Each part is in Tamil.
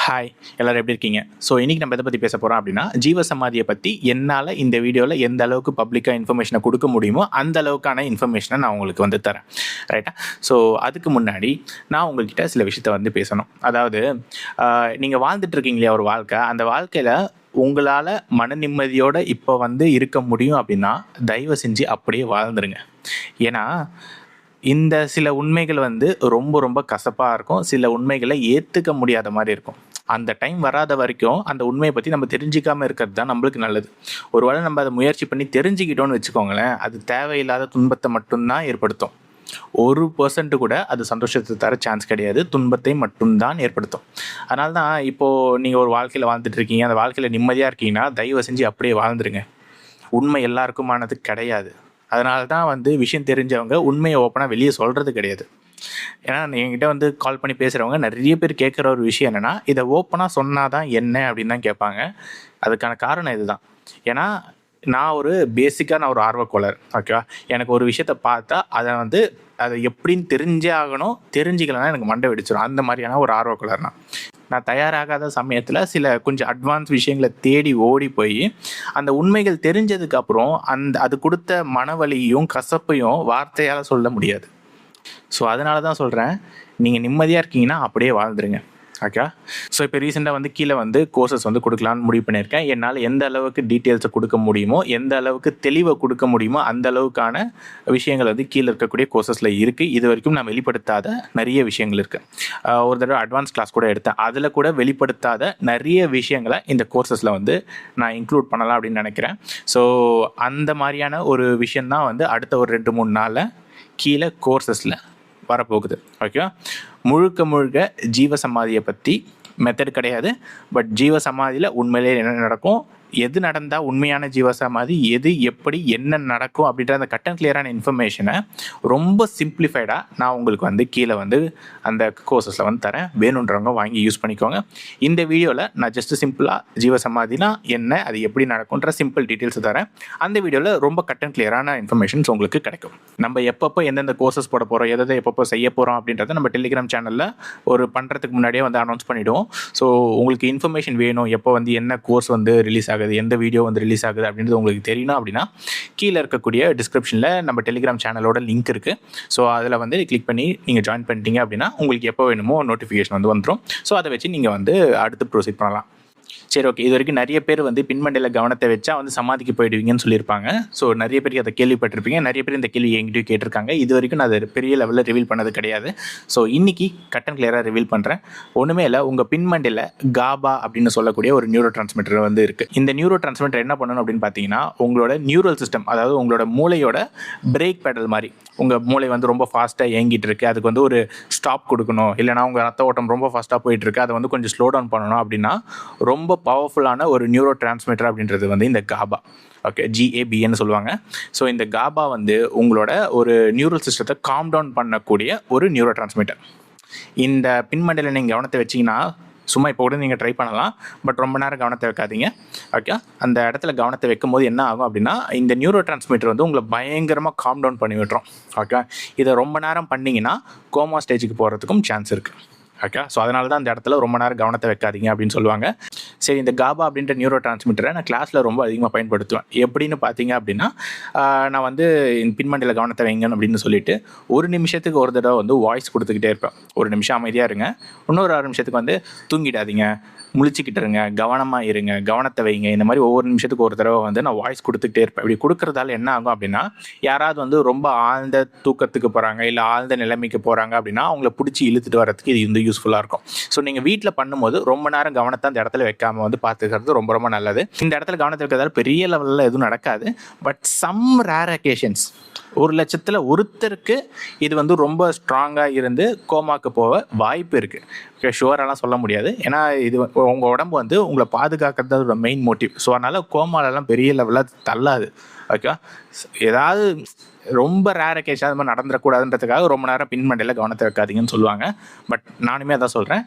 ஹாய், எல்லோரும் எப்படி இருக்கீங்க? ஸோ இன்றைக்கி நம்ம எதை பற்றி பேச போகிறோம் அப்படின்னா, ஜீவசமாதியை பற்றி என்னால் இந்த வீடியோவில் எந்த அளவுக்கு பப்ளிக்காக இன்ஃபர்மேஷனை கொடுக்க முடியுமோ அந்த அளவுக்கான இன்ஃபர்மேஷனை நான் உங்களுக்கு வந்து தரேன். ரைட்டா? ஸோ அதுக்கு முன்னாடி நான் உங்கள்கிட்ட சில விஷயத்த வந்து பேசணும். அதாவது நீங்கள் வாழ்ந்துட்டுருக்கீங்களே ஒரு வாழ்க்கை, அந்த வாழ்க்கையில் உங்களால் மன நிம்மதியோடு இப்போ வந்து இருக்க முடியும் அப்படின்னா தயவு செஞ்சு அப்படியே வாழ்ந்துருங்க. ஏன்னா இந்த சில உண்மைகள் வந்து ரொம்ப ரொம்ப கசப்பாக இருக்கும். சில உண்மைகளை ஏற்றுக்க முடியாத மாதிரி இருக்கும். அந்த டைம் வராத வரைக்கும் அந்த உண்மையை பற்றி நம்ம தெரிஞ்சிக்காமல் இருக்கிறது தான் நம்மளுக்கு நல்லது. ஒருவேளை நம்ம அதை முயற்சி பண்ணி தெரிஞ்சுக்கிட்டோன்னு வச்சுக்கோங்களேன், அது தேவையில்லாத துன்பத்தை மட்டும்தான் ஏற்படுத்தும். 1% கூட அது சந்தோஷத்தை தர சான்ஸ் கிடையாது. துன்பத்தை மட்டும்தான் ஏற்படுத்தும். அதனால தான் இப்போது நீங்கள் ஒரு வாழ்க்கையில் வாழ்ந்துட்டு இருக்கீங்க, அந்த வாழ்க்கையில் நிம்மதியாக இருக்கீங்கன்னா தயவு செஞ்சு அப்படியே வாழ்ந்துருங்க. உண்மை எல்லாருக்குமானது கிடையாது. அதனால தான் வந்து விஷயம் தெரிஞ்சவங்க உண்மையை ஓப்பனாக வெளியே சொல்கிறது கிடையாது. ஏன்னா என்கிட்ட வந்து கால் பண்ணி பேசுகிறவங்க நிறைய பேர் கேட்குற ஒரு விஷயம் என்னென்னா, இதை ஓப்பனாக சொன்னால் தான் என்ன அப்படின்னு தான் கேட்பாங்க. அதுக்கான காரணம் இதுதான். ஏன்னா நான் ஒரு பேசிக்காக ஒரு ஆர்வக்கோளர். ஓகேவா? எனக்கு ஒரு விஷயத்தை பார்த்தா அதை எப்படின்னு தெரிஞ்சே ஆகணும். தெரிஞ்சிக்கலன்னா எனக்கு மண்டை வெடிச்சிடும். அந்த மாதிரியான ஒரு ஆர்வக்கோளர் நான் தயாராகாத சமயத்தில் சில கொஞ்சம் அட்வான்ஸ் விஷயங்களை தேடி ஓடி போய் அந்த உண்மைகள் தெரிஞ்சதுக்கப்புறம் அது கொடுத்த மனவலியும் கசப்பையும் வார்த்தையால் சொல்ல முடியாது. ஸோ அதனால தான் சொல்கிறேன், நீங்கள் நிம்மதியாக இருக்கீங்கன்னா அப்படியே வாழ்ந்துருங்க. ஓகே. ஸோ இப்போ ரீசெண்டாக வந்து கீழே வந்து கோர்சஸ் வந்து கொடுக்கலான்னு முடிவு பண்ணியிருக்கேன். என்னால் எந்த அளவுக்கு டீட்டெயில்ஸை கொடுக்க முடியுமோ, எந்த அளவுக்கு தெளிவை கொடுக்க முடியுமோ அந்த அளவுக்கான விஷயங்கள் வந்து கீழே இருக்கக்கூடிய கோர்சஸில் இருக்குது. இது வரைக்கும் நான் வெளிப்படுத்தாத நிறைய விஷயங்கள் இருக்குது. ஒரு தடவை அட்வான்ஸ் கிளாஸ் கூட எடுத்தேன். அதில் கூட வெளிப்படுத்தாத நிறைய விஷயங்களை இந்த கோர்சஸில் வந்து நான் இன்க்ளூட் பண்ணலாம் அப்படின்னு நினைக்கிறேன். ஸோ அந்த மாதிரியான ஒரு விஷயந்தான் வந்து அடுத்த ஒரு 2-3 நாளில் கீழே கோர்சஸில் வரப்போகுது. ஓகே. முழுக்க ஜீவசமாதியை பற்றி மெத்தட் கிடையாது. பட் ஜீவசமாதியில் உண்மையிலே என்ன நடக்கும், எது நடந்தால் உண்மையான ஜீவசமாதி, எது எப்படி என்ன நடக்கும் அப்படின்ற அந்த கட் அண்ட் கிளியரான இன்ஃபர்மேஷனை ரொம்ப சிம்பிளிஃபைடாக நான் உங்களுக்கு வந்து கீழே வந்து அந்த கோர்சஸில் வந்து தரேன். வேணுன்றவங்க வாங்கி யூஸ் பண்ணிக்கோங்க. இந்த வீடியோவில் நான் ஜஸ்ட்டு சிம்பிளாக ஜீவசமாதினா என்ன, அது எப்படி நடக்கும்ன்ற சிம்பிள் டீட்டெயில்ஸ் தரேன். அந்த வீடியோவில் ரொம்ப கட் அண்ட் கிளியரான இன்ஃபர்மேஷன்ஸ் உங்களுக்கு கிடைக்கும். நம்ம எப்பப்போ எந்தெந்த கோர்சஸ் போட போகிறோம், எதை எப்பப்போ செய்ய போகிறோம் அப்படின்றத நம்ம டெலிகிராம் சேனலில் ஒரு பண்ணுறதுக்கு முன்னாடியே வந்து அனௌன்ஸ் பண்ணிவிடுவோம். ஸோ உங்களுக்கு இன்ஃபர்மேஷன் வேணும், எப்போ வந்து என்ன கோர்ஸ் வந்து ரிலீஸ் ஆகுது, எந்த வீடியோ வந்து ரிலீஸ் ஆகுது அப்படின்றது உங்களுக்கு தெரியணும் அப்படின்னா கீழே இருக்கக்கூடிய டிஸ்கிரிப்ஷனில் நம்ம டெலிகிராம் சேனலோட லிங்க் இருக்குது. ஸோ அதில் வந்து கிளிக் பண்ணி நீங்கள் ஜாயின் பண்ணிட்டீங்க அப்படின்னா உங்களுக்கு எப்போ வேணுமோ நோட்டிஃபிகேஷன் வந்து வந்துடும். ஸோ அதை வச்சு நீங்கள் வந்து அடுத்து ப்ரொசீட் பண்ணலாம். சரி, ஓகே. இது வரைக்கும் நிறைய பேர் வந்து பின்மண்டையில் கவனத்தை வச்சா வந்து சமாதிக்கு போயிடுவீங்கன்னு சொல்லியிருப்பாங்க. ஸோ நிறைய பேருக்கு அதை கேள்விப்பட்டிருப்பீங்க. நிறைய பேர் இந்த கேள்வி எங்கிட்டையும் கேட்டிருக்காங்க. இது வரைக்கும் நான் அதை பெரிய லெவலில் ரிவீல் பண்ணது கிடையாது. ஸோ இன்றைக்கி கட் அண்ட் கிளியராக ரிவீல் பண்ணுறேன். ஒன்றுமே இல்லை, உங்கள் பின்மண்டையில் காபா அப்படின்னு சொல்லக்கூடிய ஒரு நியூரோ டிரான்ஸ்மிட்டர் வந்து இருக்குது. இந்த நியூரோ டிரான்ஸ்மிட்டர் என்ன பண்ணணும் அப்படின்னு பார்த்தீங்கன்னா, உங்களோட நியூரல் சிஸ்டம், அதாவது உங்களோட மூளையோட பிரேக் பேடல் மாதிரி. உங்கள் மூளை வந்து ரொம்ப ஃபாஸ்ட்டாக இயங்கிட்டு இருக்குது, அதுக்கு வந்து ஒரு ஸ்டாப் கொடுக்கணும், இல்லைனா உங்கள் ரத்த ஓட்டம் ரொம்ப ஃபாஸ்ட்டாக போயிட்டுருக்கு, அதை வந்து கொஞ்சம் ஸ்லோ டவுன் பண்ணணும் அப்படின்னா ரொம்ப பவர்ஃபுல்லான ஒரு நியூரோ டிரான்ஸ்மிட்டர் அப்படின்றது வந்து இந்த காபா. ஓகே, GABAன்னு சொல்லுவாங்க. ஸோ இந்த காபா வந்து உங்களோட ஒரு நியூரல் சிஸ்டத்தை காம் டவுன் பண்ணக்கூடிய ஒரு நியூரோ டிரான்ஸ்மிட்டர். இந்த பின்மண்டையில் நீங்கள் கவனத்தை வச்சிங்கன்னா, சும்மா இப்போ கூட நீங்கள் ட்ரை பண்ணலாம், பட் ரொம்ப நேரம் கவனத்தை வைக்காதீங்க. ஓகே. அந்த இடத்துல கவனத்தை வைக்கும் போது என்ன ஆகும் அப்படின்னா, இந்த நியூரோ டிரான்ஸ்மிட்டர் வந்து உங்களை பயங்கரமாக காம் டவுன் பண்ணி விட்டுரும். ஓகே. இதை ரொம்ப நேரம் பண்ணிங்கன்னா கோமா ஸ்டேஜுக்கு போகிறதுக்கும் சான்ஸ் இருக்குது. ஓகே. ஸோ அதனால தான் அந்த இடத்துல ரொம்ப நேரம் கவனத்தை வைக்காதீங்க அப்படின்னு சொல்லுவாங்க. சரி, இந்த காபா அப்படின்ற நியூரோ டிரான்ஸ்மிட்டரை நான் கிளாஸில் ரொம்ப அதிகமாக பயன்படுத்துவேன். எப்படின்னு பார்த்தீங்க அப்படின்னா, நான் வந்து பின்மண்டையில் கவனத்தை வைங்கன்னு அப்படின்னு சொல்லிட்டு 1 நிமிஷத்துக்கு ஒரு தடவை வந்து வாய்ஸ் கொடுத்துக்கிட்டே இருப்பேன். 1 நிமிஷம் அமைதியாக இருங்க, இன்னொரு 6 நிமிஷத்துக்கு வந்து தூங்கிடாதீங்க, முழிச்சிக்கிட்டு இருங்க, கவனமாக இருங்க, கவனத்தை வைங்க. இந்த மாதிரி ஒவ்வொரு நிமிஷத்துக்கு ஒரு தடவை வந்து நான் வாய்ஸ் கொடுத்துக்கிட்டே இருப்பேன். இப்படி கொடுக்குறதால என்ன ஆகும் அப்படின்னா, யாராவது வந்து ரொம்ப ஆழ்ந்த தூக்கத்துக்கு போகிறாங்க, இல்லை ஆழ்ந்த நிலைமைக்கு போகிறாங்க அப்படின்னா அவங்கள பிடிச்சி இழுத்துட்டு வரதுக்கு இது வந்து யூஸ்ஃபுல்லாக இருக்கும். ஸோ நீங்கள் வீட்டில் பண்ணும்போது ரொம்ப நேரம் கவனத்தை அந்த இடத்துல வைக்காமல் வந்து பார்த்துக்கிறது ரொம்ப ரொம்ப நல்லது. இந்த இடத்துல கவனத்தை வைக்கிறதால பெரிய லெவலில் எதுவும் நடக்காது. பட் சம் ரேர் அக்கேஷன்ஸ், 1,00,000ல் ஒருத்தருக்கு இது வந்து ரொம்ப ஸ்ட்ராங்காக இருந்து கோமாக்கு போக வாய்ப்பு இருக்குது. ஓகே, ஷுவரெல்லாம் சொல்ல முடியாது. ஏன்னா இது உங்கள் உடம்பு வந்து உங்களை பாதுகாக்கிறது அதோட மெயின் மோட்டிவ். ஸோ அதனால் கோமாலெல்லாம் பெரிய லெவலில் தள்ளாது. ஓகே. ஏதாவது ரொம்ப ரேர் அக்கேஷன் அது மாதிரி நடந்துடக்கூடாதுன்றதுக்காக ரொம்ப நேரம் பின்மண்டையில் கவனத்தை வைக்காதீங்கன்னு சொல்லுவாங்க. பட் நானுமே அதான் சொல்கிறேன்,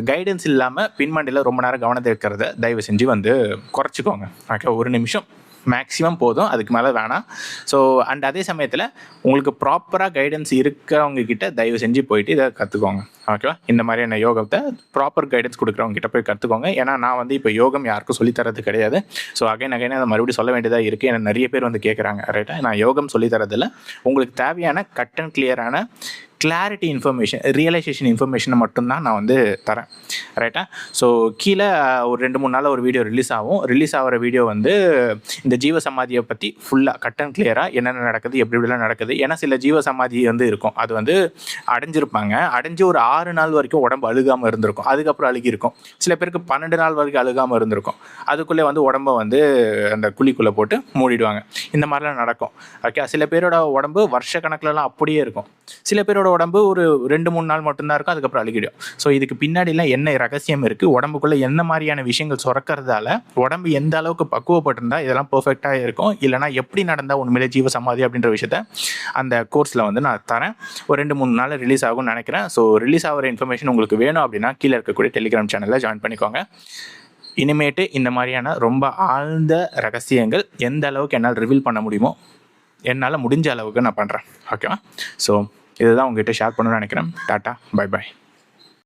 கைடன்ஸ் இல்லாமல் பின்மண்டையில் ரொம்ப நேரம் கவனத்தை வைக்கிறத தயவு செஞ்சு வந்து குறைச்சிக்கோங்க. ஓகே, 1 நிமிஷம் மேக்ஸிமம் போதும், அதுக்கு மேலே வேணாம். ஸோ அதே சமயத்தில் உங்களுக்கு ப்ராப்பராக கைடன்ஸ் இருக்கிறவங்க கிட்ட தயவு செஞ்சு போயிட்டு இதை கற்றுக்கோங்க. ஓகேவா? இந்த மாதிரியான யோகத்தை ப்ராப்பர் கைடன்ஸ் கொடுக்குறவங்க கிட்ட போய் கற்றுக்கோங்க. ஏன்னா நான் வந்து இப்போ யோகம் யாருக்கும் சொல்லித்தரது கிடையாது. ஸோ அகைன் அதை மறுபடியும் சொல்ல வேண்டியதாக இருக்குது. ஏன்னா நிறைய பேர் வந்து கேட்குறாங்க. ரைட்டா? நான் யோகம் சொல்லித்தரதில்ல. உங்களுக்கு தேவையான கட் அண்ட் கிளியரான கிளாரிட்டி இன்ஃபர்மேஷன், ரியலைசேஷன் இன்ஃபர்மேஷனை மட்டும்தான் நான் வந்து தரேன். ரைட்டா? ஸோ கீழே ஒரு 2-3 நாளில் ஒரு வீடியோ ரிலீஸ் ஆகும். ரிலீஸ் ஆகிற வீடியோ வந்து இந்த ஜீவ சமாதியை பற்றி ஃபுல்லாக கட் அண்ட் கிளியராக என்னென்ன நடக்குது, எப்படி எப்படிலாம் நடக்குது. ஏன்னா சில ஜீவ சமாதி வந்து இருக்கும், அது வந்து அடைஞ்சிருப்பாங்க. அடைஞ்சு ஒரு 6 நாள் வரைக்கும் உடம்பு அழுகாமல் இருந்திருக்கும். அதுக்கப்புறம் அழுகியிருக்கும். சில பேருக்கு 12 நாள் வரைக்கும் அழுகாமல் இருந்திருக்கும். அதுக்குள்ளே வந்து உடம்பை வந்து அந்த குழிக்குள்ளே போட்டு மூடிடுவாங்க. இந்த மாதிரிலாம் நடக்கும். ஓகே? சில பேரோட உடம்பு வருஷ கணக்கிலலாம் அப்படியே இருக்கும். சில பேரோட உடம்பு ஒரு 2-3 நாள் மட்டும்தான் இருக்கும், அதுக்கப்புறம் அழுகிடும். ஸோ இதுக்கு பின்னாடிலாம் என்ன ரகசியம் இருக்குது, உடம்புக்குள்ளே என்ன மாதிரியான விஷயங்கள் சுரக்கிறதால உடம்பு எந்த அளவுக்கு பக்குவப்பட்டிருந்தா இதெல்லாம் பர்ஃபெக்டாக இருக்கும், இல்லைனா எப்படி நடந்தால் உண்மையிலே ஜீவ சமாதி அப்படின்ற விஷயத்த அந்த கோர்ஸில் வந்து நான் தரேன். ஒரு 2-3 நாள் ரிலீஸ் ஆகும்னு நினைக்கிறேன். ஸோ ரிலீஸ் ஆகிற இன்ஃபர்மேஷன் உங்களுக்கு வேணும் அப்படின்னா கீழே இருக்கக்கூடிய டெலிகிராம் சேனலில் ஜாயின் பண்ணிக்கோங்க. இனிமேட்டு இந்த மாதிரியான ரொம்ப ஆழ்ந்த ரகசியங்கள் எந்த அளவுக்கு என்னால் ரிவீல் பண்ண முடியுமோ என்னால் முடிஞ்ச அளவுக்கு நான் பண்ணுறேன். ஓகேவா? ஸோ இதுதான் உங்ககிட்ட ஷேர் பண்ணணும்னு நினைக்கிறேன். Tata, bye bye.